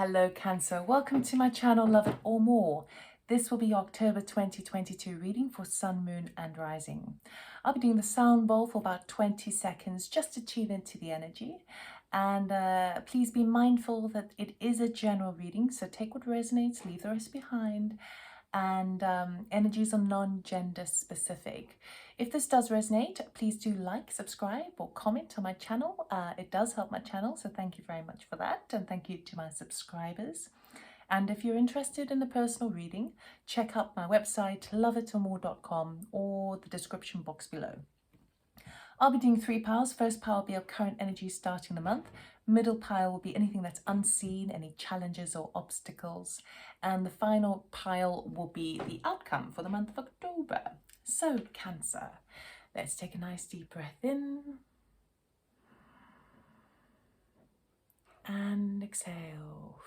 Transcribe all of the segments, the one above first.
Hello Cancer, welcome to my channel Love It or More. This will be October 2022 reading for Sun, Moon and Rising. I'll be doing the sound bowl for about 20 seconds just to tune into the energy. And please be mindful that it is a general reading, so take what resonates, leave the rest behind. And energies are non-gender specific. If this does resonate, please do like, subscribe or comment on my channel. It does help my channel, so thank you very much for that, and thank you to my subscribers. And if you're interested in a personal reading, check out my website loveitormore.com or the description box below. I'll be doing 3 piles. First pile will be our current energy starting the month. Middle pile will be anything that's unseen, any challenges or obstacles. And the final pile will be the outcome for the month of October. So, Cancer, let's take a nice deep breath in. And exhale.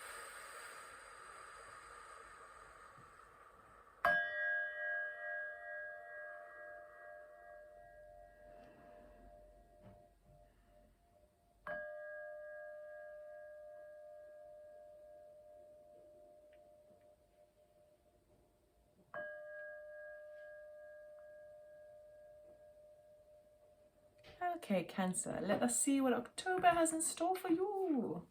Okay, Cancer, let us see what October has in store for you.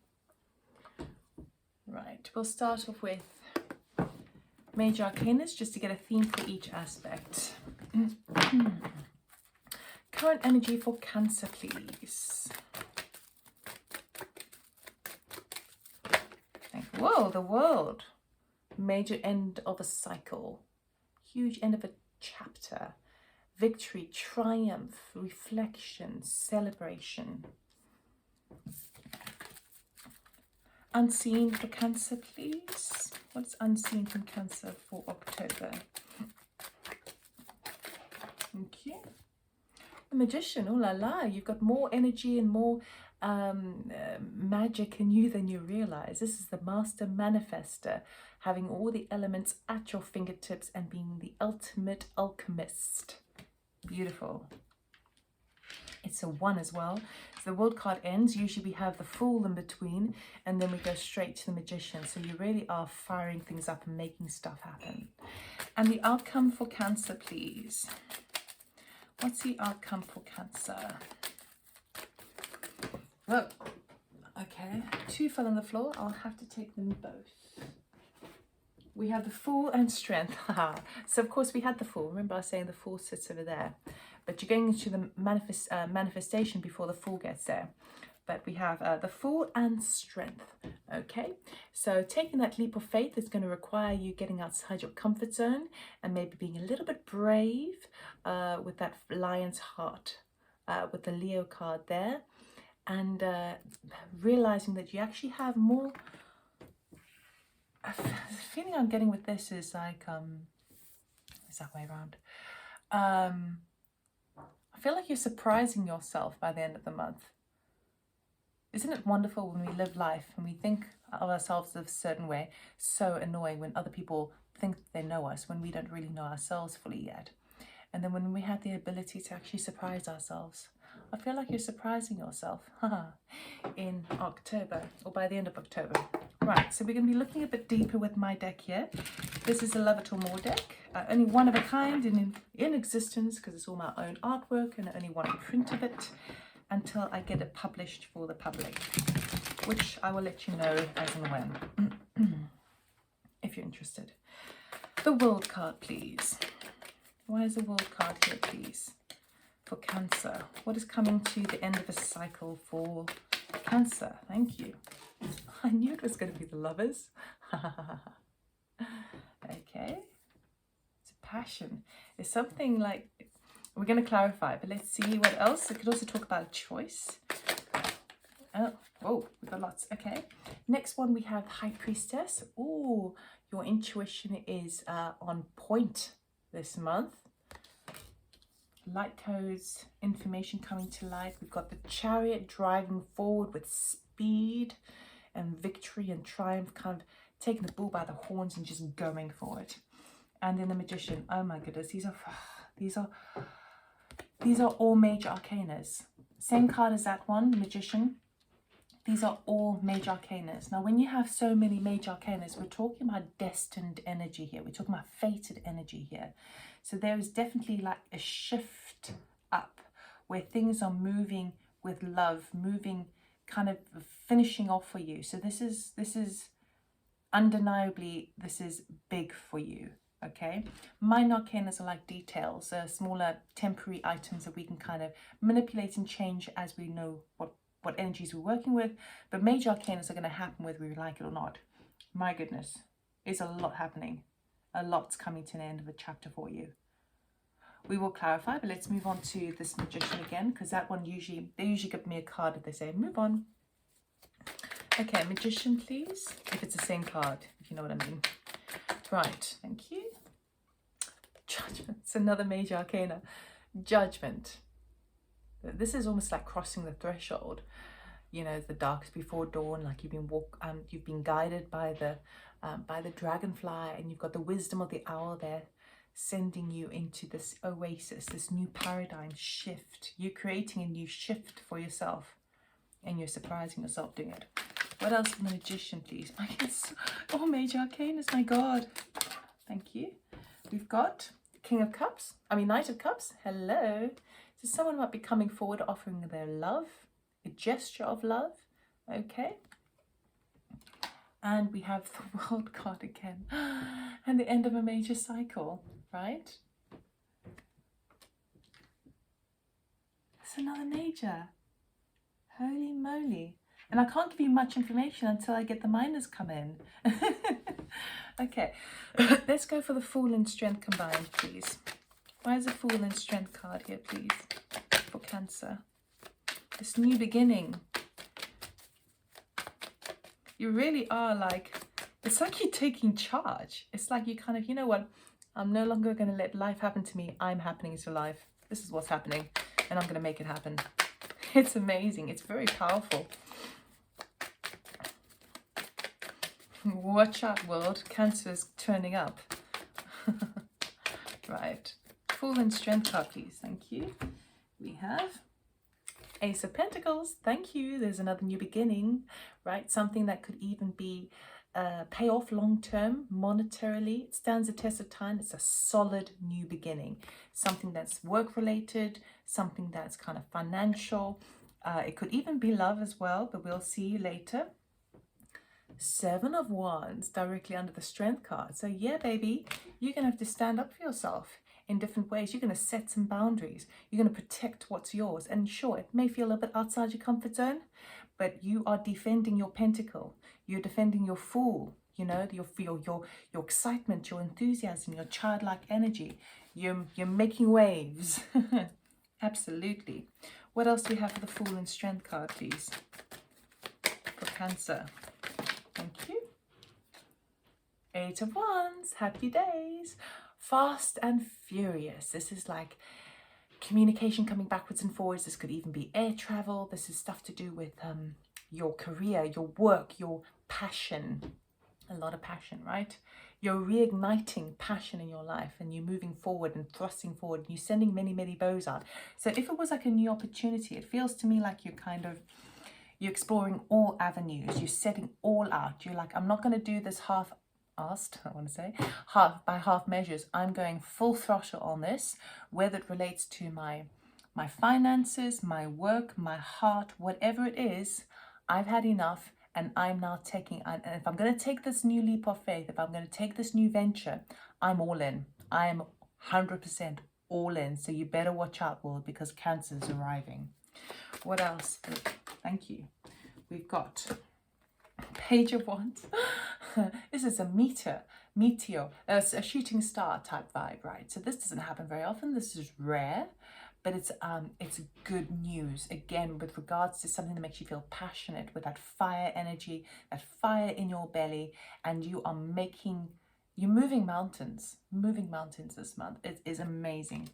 Right, we'll start off with Major Arcanas just to get a theme for each aspect. Current energy for Cancer, please. Whoa, the World. Major end of a cycle. Huge end of a chapter. Victory, triumph, reflection, celebration. Unseen for Cancer, please. What's unseen from Cancer for October? Thank you. The Magician, oh la la, you've got more energy and more magic in you than you realize. This is the Master Manifester, having all the elements at your fingertips and being the ultimate alchemist. Beautiful. It's a 1 as well. So the World card ends. Usually we have the Fool in between, and then we go straight to the Magician. So you really are firing things up and making stuff happen. And the outcome for Cancer, please. What's the outcome for Cancer? Oh, okay. 2 fell on the floor. I'll have to take them both. We have the Fool and Strength. So of course we had the Fool. Remember I was saying the Fool sits over there. But you're going into the manifestation before the Fool gets there. But we have the Fool and Strength. Okay, so taking that leap of faith is going to require you getting outside your comfort zone and maybe being a little bit brave with that Lion's heart, with the Leo card there. And realizing that you actually have more. The feeling I'm getting with this is like, it's that way around. I feel like you're surprising yourself by the end of the month. Isn't it wonderful when we live life and we think of ourselves a certain way? So annoying when other people think they know us, when we don't really know ourselves fully yet. And then when we have the ability to actually surprise ourselves. I feel like you're surprising yourself in October, or by the end of October. Right, so we're going to be looking a bit deeper with my deck here. This is a Love It or More deck. Only one of a kind in existence, because it's all my own artwork and only one print of it until I get it published for the public, which I will let you know as and when, if you're interested. The World card, please. Why is the World card here, please? For Cancer, what is coming to the end of a cycle for Cancer? Thank you. I knew it was going to be the Lovers. Okay. It's a passion. It's something like, we're going to clarify, but let's see what else. I could also talk about a choice. Oh, whoa, we've got lots. Okay. Next one, we have High Priestess. Oh, your intuition is on point this month. Light codes, information coming to light. We've got the Chariot driving forward with speed and victory and triumph, kind of taking the bull by the horns and just going for it. And then the Magician. Oh my goodness, these are all major arcanas. Same card as that one, the Magician. These are all major arcanas. Now, when you have so many major arcanas, we're talking about destined energy here. We're talking about fated energy here. So there is definitely like a shift up where things are moving with love, moving, kind of finishing off for you. So this is undeniably, this is big for you. Okay, minor arcanas are like details, smaller temporary items that we can kind of manipulate and change as we know what energies we're working with. But major arcanas are going to happen whether we like it or not. My goodness, it's a lot happening. A lot's coming to an end of a chapter for you. We will clarify, but let's move on to this magician again, because that one they usually give me a card if they say move on. Okay, magician, please. If it's the same card, if you know what I mean. Right, thank you. Judgment. It's another major arcana. Judgment. This is almost like crossing the threshold. You know, the dark is before dawn. Like you've been guided by the dragonfly, and you've got the wisdom of the owl there, sending you into this oasis, this new paradigm shift. You're creating a new shift for yourself, and you're surprising yourself doing it. What else from the magician, please? My goodness, all major arcanas, my God. Thank you. We've got King of Cups, Knight of Cups. Hello. So someone might be coming forward offering their love, a gesture of love. Okay. And we have the World card again. And the end of a major cycle, right? That's another major. Holy moly. And I can't give you much information until I get the minors come in. Okay, let's go for the Fool and Strength combined, please. Why is the Fool and Strength card here, please, for Cancer? This new beginning. You really are like, it's like you're taking charge. It's like you kind of, you know what, I'm no longer going to let life happen to me. I'm happening to life. This is what's happening, and I'm going to make it happen. It's amazing. It's very powerful. Watch out, world. Cancer is turning up. Right. Fool and Strength card, please. Thank you. We have Ace of Pentacles. Thank you. There's another new beginning, right? Something that could even be pay off long term monetarily. It stands the test of time. It's a solid new beginning. Something that's work related, something that's kind of financial. It could even be love as well, but we'll see later. 7 of Wands directly under the Strength card. So yeah, baby, you're going to have to stand up for yourself in different ways. You're going to set some boundaries. You're going to protect what's yours. And sure, it may feel a bit outside your comfort zone, but you are defending your pentacle. You're defending your Fool, you know, your excitement, your enthusiasm, your childlike energy. You're making waves. Absolutely. What else do we have for the Fool and Strength card, please? For Cancer. Thank you. 8 of Wands, happy days. Fast and furious. This is like communication coming backwards and forwards. This could even be air travel. This is stuff to do with your career, your work, your passion. A lot of passion, right? You're reigniting passion in your life, and you're moving forward and thrusting forward. And you're sending many, many bows out. So if it was like a new opportunity, it feels to me like you're exploring all avenues. You're setting all out. You're like, I'm not going to do this half-assed, I want to say, half measures. I'm going full throttle on this, whether it relates to my finances, my work, my heart, whatever it is. I've had enough, and I'm now taking, and if I'm going to take this new leap of faith, if I'm going to take this new venture, I'm all in. I'm 100% all in. So you better watch out, world, because Cancer is arriving. What else? Thank you. We've got Page of Wands. This is a meteor, a shooting star type vibe, right? So this doesn't happen very often. This is rare, but it's good news. Again, with regards to something that makes you feel passionate, with that fire energy, that fire in your belly, and you're moving mountains this month. It is amazing.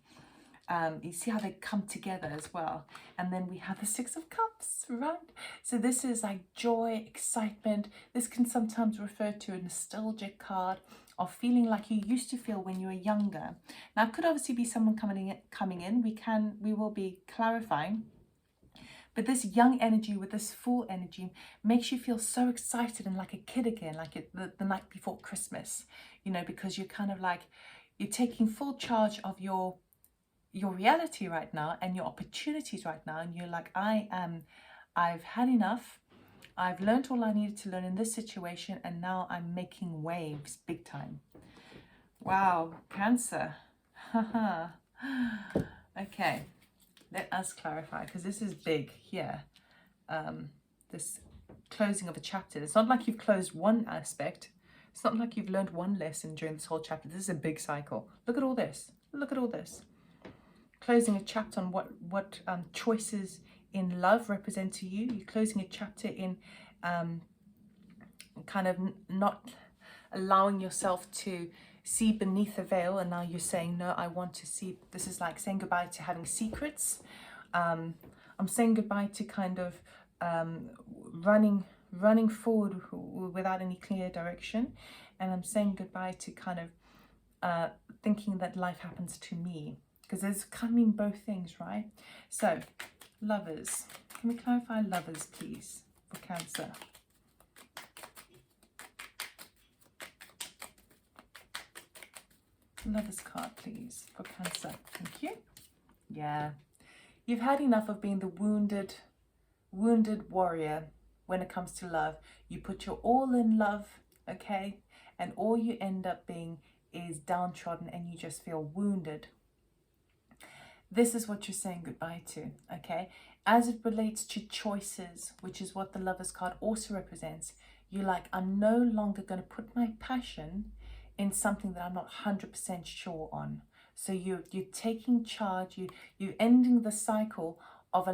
You see how they come together as well. And then we have the 6 of Cups, right? So this is like joy, excitement. This can sometimes refer to a nostalgic card of feeling like you used to feel when you were younger. Now, it could obviously be someone coming in. We will be clarifying. But this young energy with this full energy makes you feel so excited and like a kid again, like the night before Christmas, you know, because you're kind of like, you're taking full charge of your reality right now and your opportunities right now. And you're like, I've had enough. I've learned all I needed to learn in this situation. And now I'm making waves big time. Wow, Cancer. Haha. Okay. Let us clarify, because this is big here. This closing of a chapter. It's not like you've closed one aspect. It's not like you've learned one lesson during this whole chapter. This is a big cycle. Look at all this. Look at all this. Closing a chapter on what choices in love represent to you. You're closing a chapter in kind of not allowing yourself to see beneath the veil, and now you're saying, no, I want to see. This is like saying goodbye to having secrets. I'm saying goodbye to kind of running forward without any clear direction, and I'm saying goodbye to kind of thinking that life happens to me, because there's coming both things, right? So lovers, can we clarify lovers please for Cancer? Lovers card please for Cancer. Thank you. Yeah, you've had enough of being the wounded warrior when it comes to love. You put your all in love, okay, and all you end up being is downtrodden and you just feel wounded. This is what you're saying goodbye to, okay? As it relates to choices, which is what the Lovers card also represents, you're like, I'm no longer going to put my passion in something that I'm not 100% sure on. So you're taking charge, you're ending the cycle of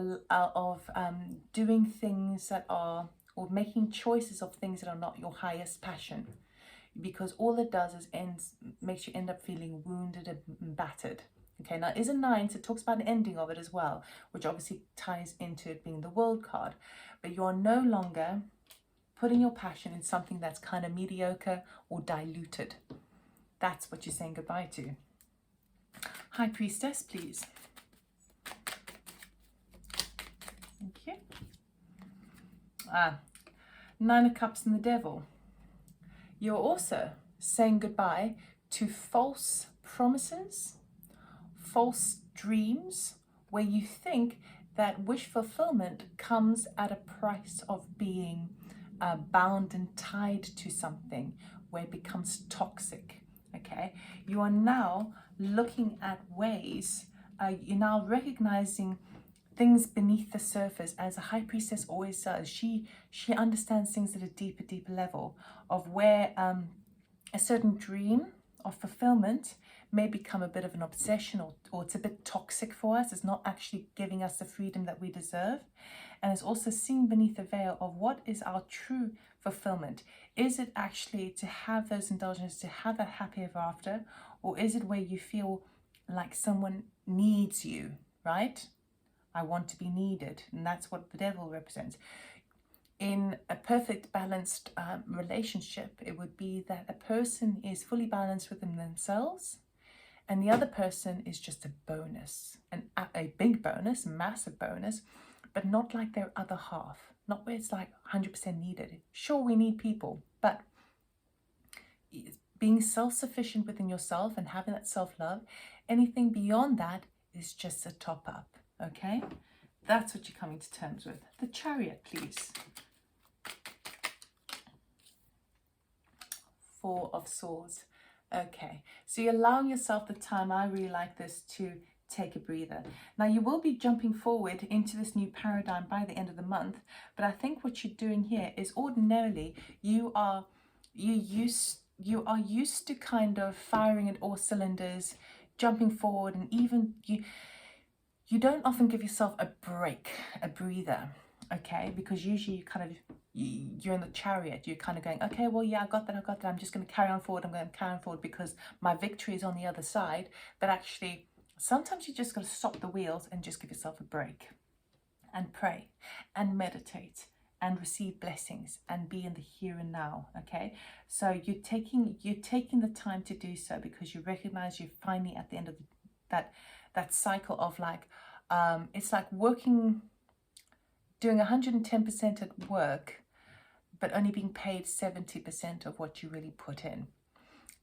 doing things that are, or making choices of things that are not your highest passion, because all it does is makes you end up feeling wounded and battered. Okay, now it is a 9, so it talks about an ending of it as well, which obviously ties into it being the World card. But you are no longer putting your passion in something that's kind of mediocre or diluted. That's what you're saying goodbye to. High Priestess, please. Thank you. 9 of Cups and the Devil. You're also saying goodbye to false promises, false dreams, where you think that wish fulfillment comes at a price of being bound and tied to something, where it becomes toxic. Okay, you are now looking at ways, you're now recognizing things beneath the surface, as a High Priestess always does. She understands things at a deeper level, of where a certain dream of fulfillment may become a bit of an obsession, or it's a bit toxic for us. It's not actually giving us the freedom that we deserve. And it's also seeing beneath the veil of what is our true fulfillment. Is it actually to have those indulgences, to have that happy ever after, or is it where you feel like someone needs you, right? I want to be needed, and that's what the Devil represents. In a perfect balanced relationship, it would be that a person is fully balanced within themselves, and the other person is just a bonus, a big bonus, a massive bonus, but not like their other half, not where it's like 100% needed. Sure, we need people, but being self-sufficient within yourself and having that self-love, anything beyond that is just a top-up, okay? That's what you're coming to terms with. The Chariot, please. 4 of Swords. Okay, so you're allowing yourself the time, I really like this, to take a breather. Now you will be jumping forward into this new paradigm by the end of the month, but I think what you're doing here is, ordinarily you are used to kind of firing at all cylinders, jumping forward, and even you don't often give yourself a break, a breather, okay? Because usually you're in the Chariot, you're kind of going, okay, well, yeah, I got that, I'm just going to carry on forward, I'm going to carry on forward because my victory is on the other side. But actually, sometimes you just got to stop the wheels and just give yourself a break and pray and meditate and receive blessings and be in the here and now, okay? So you're taking the time to do so, because you recognize you're finally at the end of that cycle of like, it's like working doing 110% at work, but only being paid 70% of what you really put in.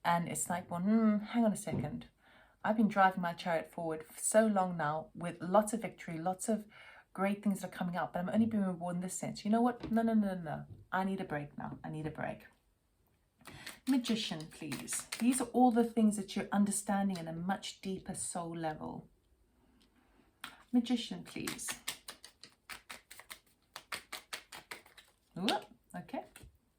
And it's like, well, hang on a second. I've been driving my chariot forward for so long now with lots of victory, lots of great things that are coming up, but I'm only being rewarded in this sense. You know what? No. I need a break now. I need a break. Magician, please. These are all the things that you're understanding in a much deeper soul level. Magician, please. Ooh, okay.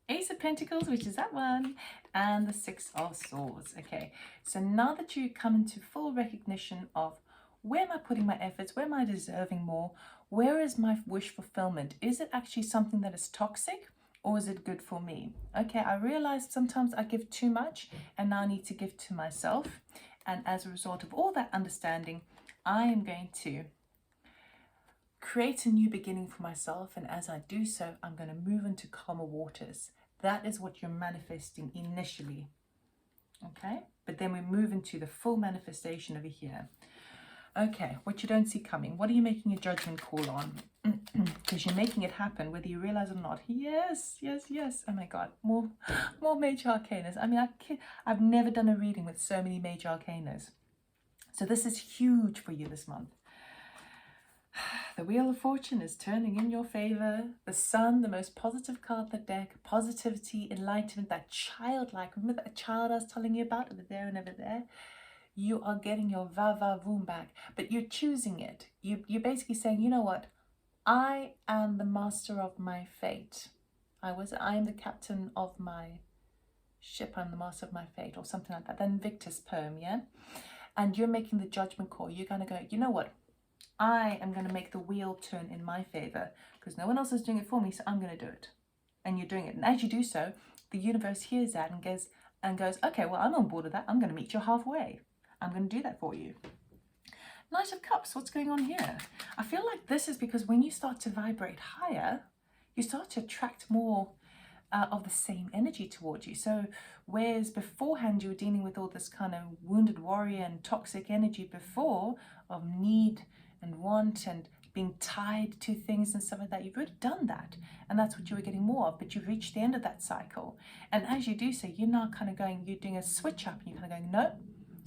Ace of Pentacles, which is that one, and the Six of Swords. Okay, so now that you come into full recognition of where am I putting my efforts, where am I deserving more, where is my wish fulfillment? Is it actually something that is toxic, or is it good for me? Okay, I realize sometimes I give too much and now I need to give to myself. And as a result of all that understanding, I am going to create a new beginning for myself. And as I do so, I'm going to move into calmer waters. That is what you're manifesting initially. Okay, but then we move into the full manifestation over here. Okay, what you don't see coming. What are you making a judgment call on? Because you're making it happen, whether you realize it or not. Yes. Oh my God, more major arcanas. I mean, I've never done a reading with so many major arcanas. So this is huge for you this month. The Wheel of Fortune is turning in your favor. The Sun, the most positive card of the deck. Positivity, enlightenment, that childlike. Remember that child I was telling you about over there and over there? You are getting your va-va-voom back, but you're choosing it. You're basically saying, you know what? I am the master of my fate. I am the captain of my ship. I'm the master of my fate, or something like that. Then Victor's poem, yeah? And you're making the judgment call. You're going to go, you know what? I am going to make the wheel turn in my favor because no one else is doing it for me, so I'm going to do it. And you're doing it. And as you do so, the universe hears that and goes, okay, well, I'm on board with that. I'm going to meet you halfway. I'm going to do that for you. Knight of Cups, what's going on here? I feel like this is because when you start to vibrate higher, you start to attract more of the same energy towards you. So whereas beforehand you were dealing with all this kind of wounded warrior and toxic energy before of need and want and being tied to things and stuff like that, you've already done that. And that's what you were getting more of, but you've reached the end of that cycle. And as you do so, you're now kind of going, you're doing a switch up and you're kind of going, no,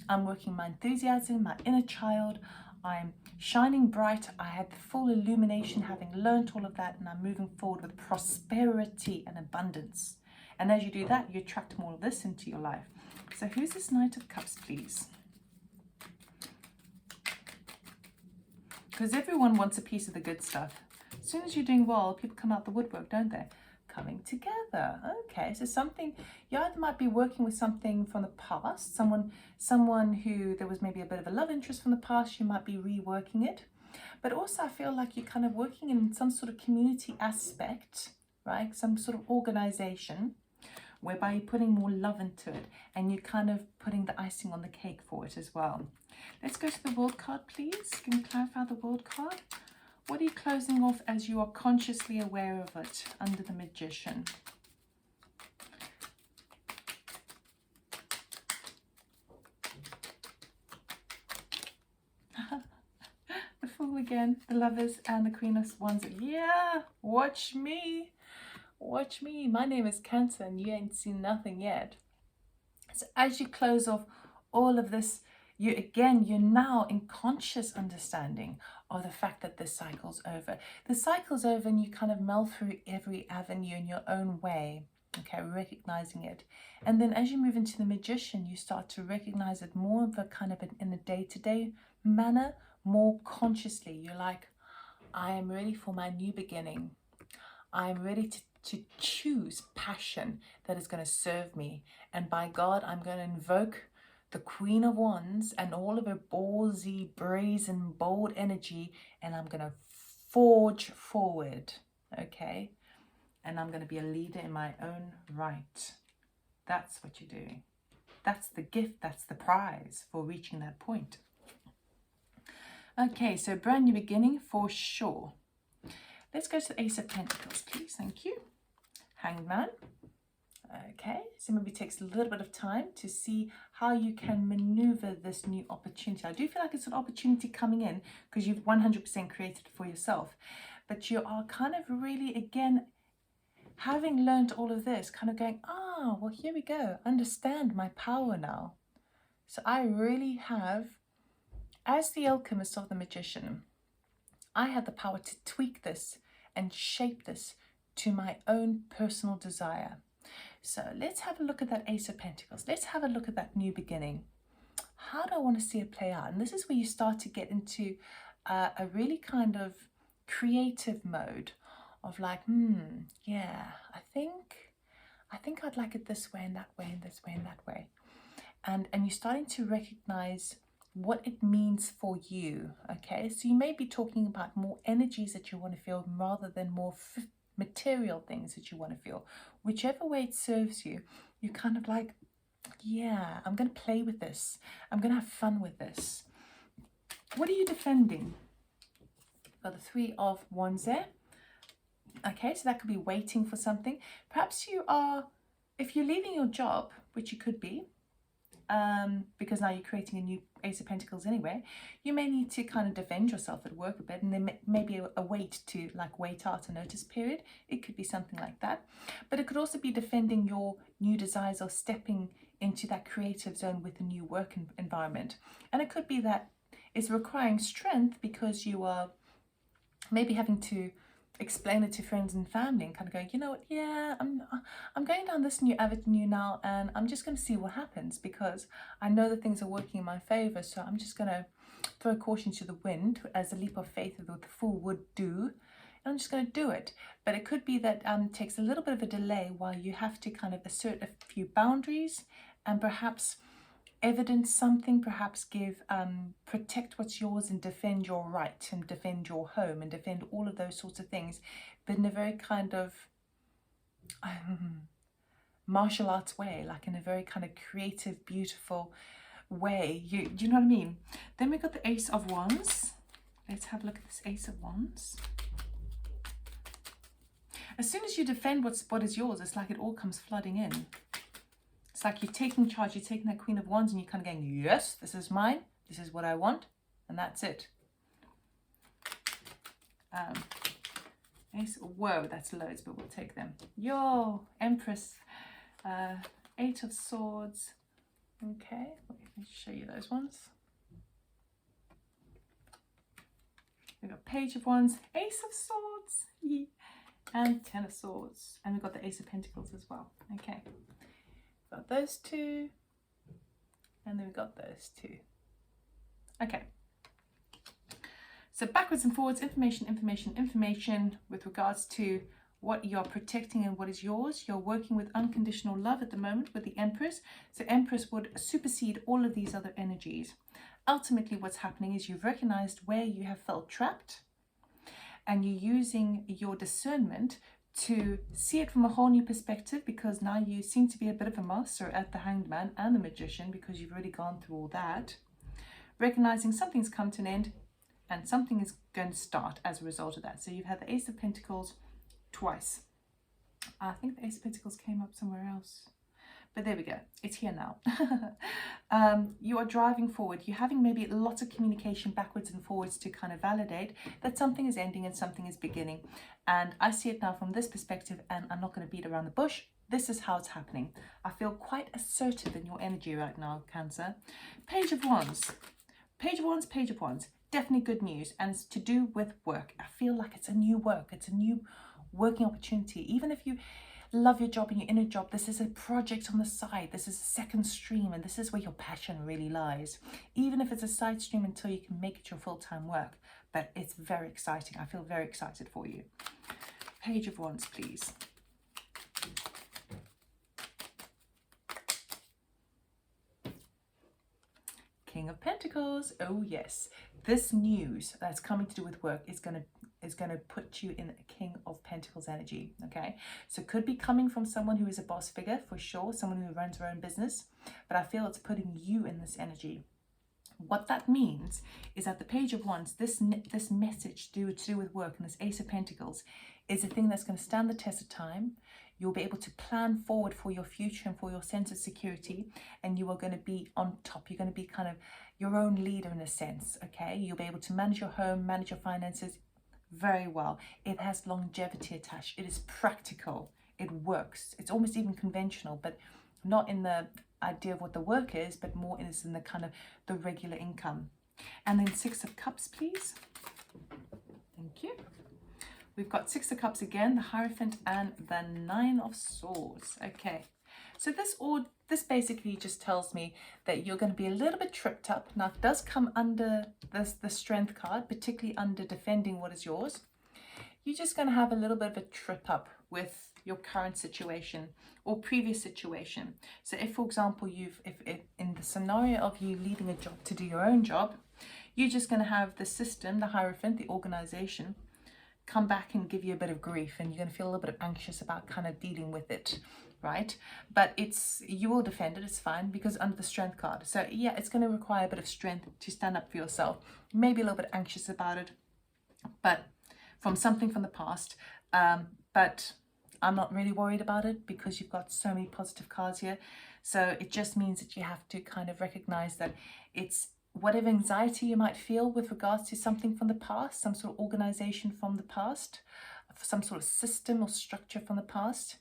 I'm working my enthusiasm, my inner child. I'm shining bright. I had the full illumination, having learned all of that, and I'm moving forward with prosperity and abundance. And as you do that, you attract more of this into your life. So who's this Knight of Cups, please? Because everyone wants a piece of the good stuff. As soon as you're doing well, people come out the woodwork, don't they? Coming together. Okay, so something, you either might be working with something from the past, someone who there was maybe a bit of a love interest from the past, you might be reworking it. But also I feel like you're kind of working in some sort of community aspect, right? Some sort of organization whereby you're putting more love into it and you're kind of putting the icing on the cake for it as well. Let's go to the World card, please. Can you clarify the World card? What are you closing off as you are consciously aware of it under the Magician? The Fool again, the Lovers, and the Queen of Wands. Yeah, watch me. Watch me. My name is Cancer and you ain't seen nothing yet. So as you close off all of this, you're now in conscious understanding of the fact that this cycle's over. The cycle's over and you kind of melt through every avenue in your own way, okay, recognizing it. And then as you move into the Magician, you start to recognize it more of a kind of in a day-to-day manner, more consciously. You're like, I am ready for my new beginning. I am ready to choose passion that is going to serve me. And by God, I'm going to invoke the Queen of Wands and all of her ballsy, brazen, bold energy, and I'm going to forge forward, okay? And I'm going to be a leader in my own right. That's what you're doing. That's the gift, that's the prize for reaching that point. Okay, so brand new beginning for sure. Let's go to the Ace of Pentacles, please. Thank you. Hanged Man. Okay, so maybe it takes a little bit of time to see how you can maneuver this new opportunity. I do feel like it's an opportunity coming in because you've 100% created it for yourself. but you are kind of really, again, having learned all of this, kind of going, ah, well, here we go, understand my power now. So I really have, as the alchemist of the magician, I have the power to tweak this and shape this to my own personal desire. So let's have a look at that Ace of Pentacles. Let's have a look at that new beginning. How do I want to see it play out? And this is where you start to get into a really kind of creative mode of like, yeah, I think I'd like it this way and that way and this way and that way. And you're starting to recognize what it means for you, okay? So you may be talking about more energies that you want to feel rather than more material things that you want to feel. Whichever way it serves you, you're kind of like, yeah, I'm going to play with this. I'm going to have fun with this. What are you defending? Got the Three of Wands there. Okay, so that could be waiting for something. Perhaps you are, if you're leaving your job, which you could be, because now you're creating a new Ace of Pentacles anyway, you may need to kind of defend yourself at work a bit, and there may be a wait to like wait out a notice period. It could be something like that, but it could also be defending your new desires or stepping into that creative zone with a new work environment. And it could be that it's requiring strength because you are maybe having to explain it to friends and family and kind of going, you know what, yeah, I'm going down this new avenue now, and I'm just going to see what happens because I know that things are working in my favor, so I'm just going to throw caution to the wind as a leap of faith that the fool would do, and I'm just going to do it. But it could be that it takes a little bit of a delay while you have to kind of assert a few boundaries and perhaps evidence something, perhaps give, protect what's yours and defend your right and defend your home and defend all of those sorts of things, but in a very kind of martial arts way, like in a very kind of creative, beautiful way. Do you know what I mean? Then we got the Ace of Wands. Let's have a look at this Ace of Wands. As soon as you defend what is yours, it's like it all comes flooding in. It's like you're taking charge, you're taking that Queen of Wands and you're kind of going, yes, this is mine, this is what I want, and that's it. Whoa, that's loads, but we'll take them. Yo, Empress, Eight of Swords. Okay, let me show you those ones. We've got Page of Wands, Ace of Swords, and Ten of Swords. And we've got the Ace of Pentacles as well. Okay. Got those two, and then we got those two. Okay, so backwards and forwards, information with regards to what you're protecting and what is yours. You're working with unconditional love at the moment with the Empress, so Empress would supersede all of these other energies. Ultimately, what's happening is you've recognized where you have felt trapped, and you're using your discernment to see it from a whole new perspective, because now you seem to be a bit of a master at the Hanged Man and the Magician because you've already gone through all that. Recognizing something's come to an end and something is going to start as a result of that. So you've had the Ace of Pentacles twice. I think the Ace of Pentacles came up somewhere else. But there we go, it's here now. You are driving forward. You're having maybe lots of communication backwards and forwards to kind of validate that something is ending and something is beginning. And I see it now from this perspective, and I'm not going to beat around the bush. This is how it's happening. I feel quite assertive in your energy right now, Cancer. Page of Wands. Page of Wands, Page of Wands. Definitely good news, and it's to do with work. I feel like it's a new work. It's a new working opportunity. Even if you love your job and you're in a job, this is a project on the side. This is a second stream, and this is where your passion really lies. Even if it's a side stream until you can make it your full-time work. But it's very exciting. I feel very excited for you. Page of Wands, please. King of Pentacles. Oh yes, this news that's coming to do with work is going to put you in a King of Pentacles energy. Okay, so it could be coming from someone who is a boss figure for sure, someone who runs their own business, but I feel it's putting you in this energy. What that means is that the Page of Wands, this message to do with work, and this Ace of Pentacles is a thing that's going to stand the test of time. You'll be able to plan forward for your future and for your sense of security, and you are going to be on top. You're going to be kind of your own leader in a sense, okay? You'll be able to manage your home, manage your finances very well. It has longevity attached. It is practical. It works. It's almost even conventional, but not in the idea of what the work is, but more in the kind of the regular income. And then Six of Cups, please. Thank you. We've got Six of Cups again, the Hierophant, and the Nine of Swords. Okay, so this basically just tells me that you're going to be a little bit tripped up. Now, it does come under the Strength card, particularly under defending what is yours. You're just going to have a little bit of a trip up with your current situation or previous situation. So if, for example, if in the scenario of you leaving a job to do your own job, you're just going to have the system, the Hierophant, the organization, come back and give you a bit of grief, and you're going to feel a little bit anxious about kind of dealing with it, right? But you will defend it, it's fine, because under the Strength card. So yeah, it's going to require a bit of strength to stand up for yourself, maybe a little bit anxious about it, but from something from the past. But I'm not really worried about it because you've got so many positive cards here. So it just means that you have to kind of recognize that it's whatever anxiety you might feel with regards to something from the past, some sort of organization from the past, some sort of system or structure from the past,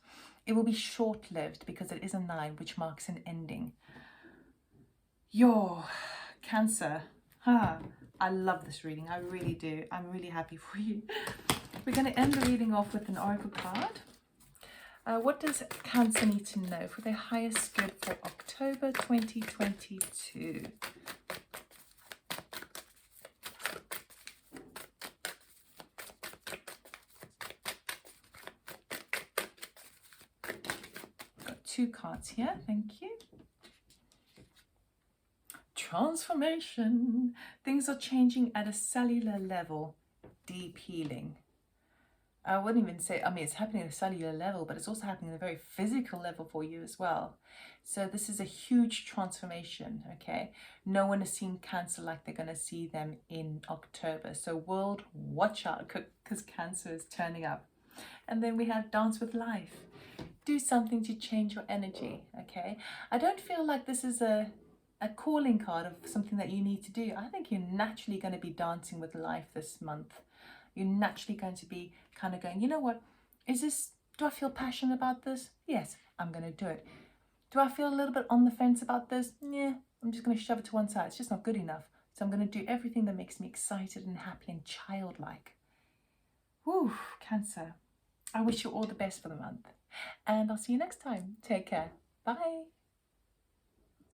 it will be short-lived because it is a 9, which marks an ending. Your Cancer. I love this reading. I really do. I'm really happy for you. We're going to end the reading off with an oracle card. What does Cancer need to know for their highest good for October 2022? Got 2 cards here. Thank you. Transformation. Things are changing at a cellular level. Deep healing. I wouldn't even say, it's happening at a cellular level, but it's also happening at a very physical level for you as well. So this is a huge transformation, okay? No one has seen Cancer like they're going to see them in October. So world, watch out, because Cancer is turning up. And then we have Dance with Life. Do something to change your energy, okay? I don't feel like this is a calling card of something that you need to do. I think you're naturally going to be dancing with life this month. You're naturally going to be kind of going, you know what, do I feel passionate about this? Yes, I'm going to do it. Do I feel a little bit on the fence about this? Yeah, I'm just going to shove it to one side. It's just not good enough. So I'm going to do everything that makes me excited and happy and childlike. Woo, Cancer. I wish you all the best for the month. And I'll see you next time. Take care. Bye.